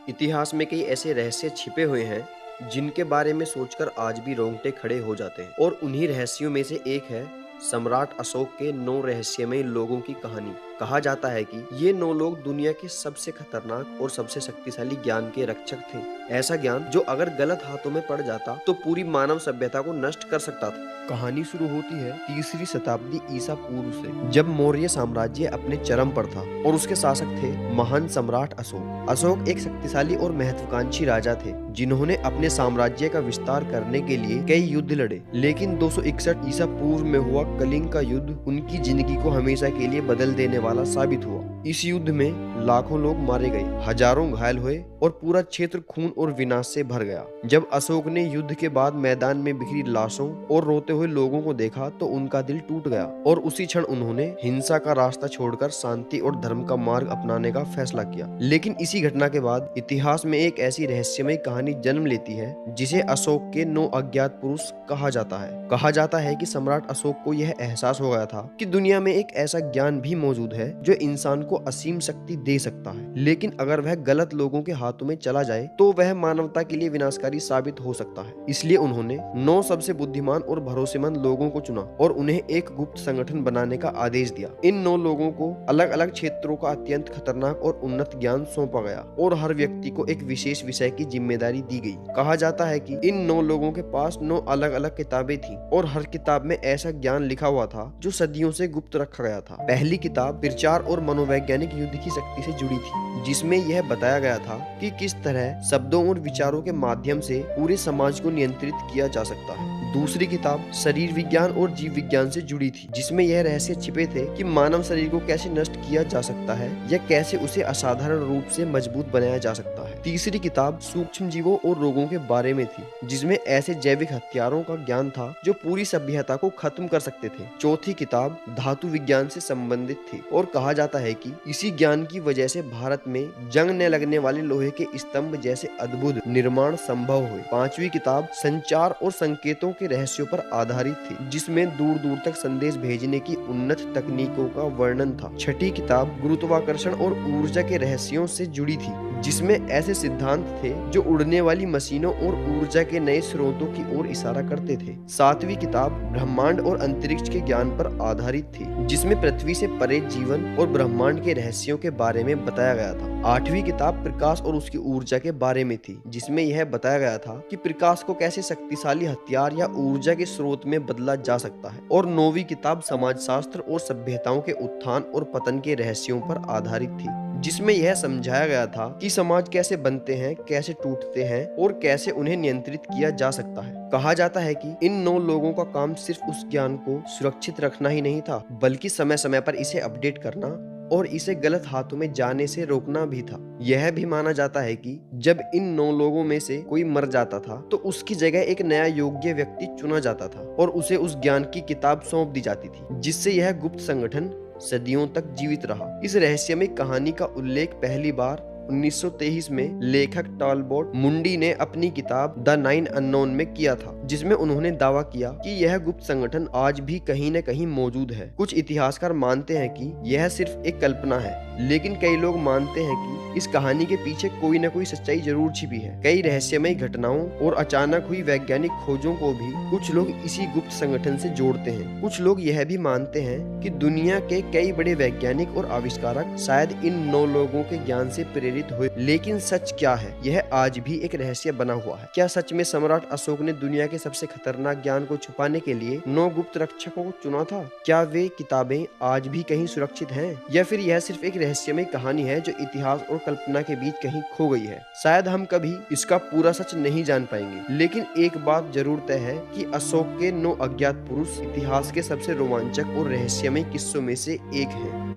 इतिहास में कई ऐसे रहस्य छिपे हुए हैं जिनके बारे में सोचकर आज भी रोंगटे खड़े हो जाते हैं। और उन्हीं रहस्यों में से एक है सम्राट अशोक के 9 रहस्यमय लोगों की कहानी। कहा जाता है कि ये 9 लोग दुनिया के सबसे खतरनाक और सबसे शक्तिशाली ज्ञान के रक्षक थे। ऐसा ज्ञान जो अगर गलत हाथों में पड़ जाता तो पूरी मानव सभ्यता को नष्ट कर सकता था। कहानी शुरू होती है 3री शताब्दी ईसा पूर्व से, जब मौर्य साम्राज्य अपने चरम पर था और उसके शासक थे महान सम्राट अशोक। अशोक एक शक्तिशाली और महत्वाकांक्षी राजा थे जिन्होंने अपने साम्राज्य का विस्तार करने के लिए कई युद्ध लड़े। लेकिन 261 ईसा पूर्व में हुआ कलिंग का युद्ध उनकी जिंदगी को हमेशा के लिए बदल देने वाला साबित हुआ। इस युद्ध में लाखों लोग मारे गए, हजारों घायल हुए और पूरा क्षेत्र खून और विनाश से भर गया। जब अशोक ने युद्ध के बाद मैदान में बिखरी लाशों और रोते हुए लोगों को देखा तो उनका दिल टूट गया और उसी क्षण उन्होंने हिंसा का रास्ता छोड़कर शांति और धर्म का मार्ग अपनाने का फैसला किया। लेकिन इसी घटना के बाद इतिहास में एक ऐसी रहस्यमय कहानी जन्म लेती है जिसे अशोक के 9 अज्ञात पुरुष कहा जाता है। कहा जाता है कि सम्राट अशोक को यह एहसास हो गया था कि दुनिया में एक ऐसा ज्ञान भी मौजूद है जो इंसान को असीम शक्ति दे सकता है, लेकिन अगर वह गलत लोगों के हाथों में चला जाए तो वह मानवता के लिए विनाशकारी साबित हो सकता है। इसलिए उन्होंने 9 सबसे बुद्धिमान और भरोसेमंद लोगों को चुना और उन्हें एक गुप्त संगठन बनाने का आदेश दिया। इन 9 लोगों को अलग अलग क्षेत्रों का अत्यंत खतरनाक और उन्नत ज्ञान सौंपा गया और हर व्यक्ति को एक विशेष विषय की जिम्मेदारी दी गई। कहा जाता है कि इन 9 लोगों के पास 9 अलग अलग किताबें थीं और हर किताब में ऐसा ज्ञान लिखा हुआ था जो सदियों से गुप्त रखा गया था। पहली किताब प्रचार और मनोवैज्ञानिक युद्ध की शक्ति से जुड़ी थी, जिसमें यह बताया गया था कि किस तरह शब्दों और विचारों के माध्यम से पूरे समाज को नियंत्रित किया जा सकता है। दूसरी किताब शरीर विज्ञान और जीव विज्ञान से जुड़ी थी, जिसमें यह रहस्य छिपे थे कि मानव शरीर को कैसे नष्ट किया जा सकता है या कैसे उसे असाधारण रूप से मजबूत बनाया जा सकता है। तीसरी किताब सूक्ष्म जीवों और रोगों के बारे में थी, जिसमें ऐसे जैविक हथियारों का ज्ञान था जो पूरी सभ्यता को खत्म कर सकते थे। चौथी किताब धातु विज्ञान से संबंधित थी और कहा जाता है कि इसी ज्ञान की वजह से भारत में जंग न लगने वाले लोहे के स्तंभ जैसे अद्भुत निर्माण संभव हुए। पांचवी किताब संचार और संकेतों के रहस्यों पर आधारित थी, जिसमें दूर दूर तक संदेश भेजने की उन्नत तकनीकों का वर्णन था। छठी किताब गुरुत्वाकर्षण और ऊर्जा के रहस्यों से जुड़ी थी, जिसमें ऐसे सिद्धांत थे जो उड़ने वाली मशीनों और ऊर्जा के नए स्रोतों की ओर इशारा करते थे। सातवीं किताब ब्रह्मांड और अंतरिक्ष के ज्ञान पर आधारित थी, जिसमें पृथ्वी से परे जीवन और ब्रह्मांड के रहस्यों के बारे में बताया गया था। आठवीं किताब प्रकाश और उसकी ऊर्जा के बारे में थी, जिसमें यह बताया गया था कि प्रकाश को कैसे शक्तिशाली हथियार या ऊर्जा के स्रोत में बदला जा सकता है। और नौवीं किताब समाजशास्त्र और सभ्यताओं के उत्थान और पतन के रहस्यों पर आधारित थी, जिसमें यह समझाया गया था कि समाज कैसे बनते हैं, कैसे टूटते हैं और कैसे उन्हें नियंत्रित किया जा सकता है। कहा जाता है कि इन 9 लोगों का काम सिर्फ उस ज्ञान को सुरक्षित रखना ही नहीं था, बल्कि समय समय पर इसे अपडेट करना और इसे गलत हाथों में जाने से रोकना भी था। यह भी माना जाता है कि जब इन 9 लोगों में से कोई मर जाता था तो उसकी जगह एक नया योग्य व्यक्ति चुना जाता था और उसे उस ज्ञान की किताब सौंप दी जाती थी, जिससे यह गुप्त संगठन सदियों तक जीवित रहा। इस रहस्यमय कहानी का उल्लेख पहली बार 1923 में लेखक टॉलबॉट मुंडी ने अपनी किताब द 9 अननोन में किया था, जिसमें उन्होंने दावा किया कि यह गुप्त संगठन आज भी कहीं न कहीं मौजूद है। कुछ इतिहासकार मानते हैं कि यह सिर्फ एक कल्पना है, लेकिन कई लोग मानते हैं कि इस कहानी के पीछे कोई न कोई सच्चाई जरूर छिपी है। कई रहस्यमय घटनाओं और अचानक हुई वैज्ञानिक खोजों को भी कुछ लोग इसी गुप्त संगठन से जोड़ते हैं। कुछ लोग यह भी मानते हैं कि दुनिया के कई बड़े वैज्ञानिक और आविष्कारक शायद इन 9 लोगों के ज्ञान से प्रेरित हुए। लेकिन सच क्या है, यह आज भी एक रहस्य बना हुआ है। क्या सच में सम्राट अशोक ने दुनिया के सबसे खतरनाक ज्ञान को छुपाने के लिए 9 गुप्त रक्षकों को चुना था? क्या वे किताबें आज भी कहीं सुरक्षित हैं, या फिर यह सिर्फ एक रहस्यमय कहानी है जो इतिहास और कल्पना के बीच कहीं खो गई है? शायद हम कभी इसका पूरा सच नहीं जान पाएंगे, लेकिन एक बात जरूर तय है कि अशोक के 9 अज्ञात पुरुष इतिहास के सबसे रोमांचक और रहस्यमय किस्सों में से एक हैं।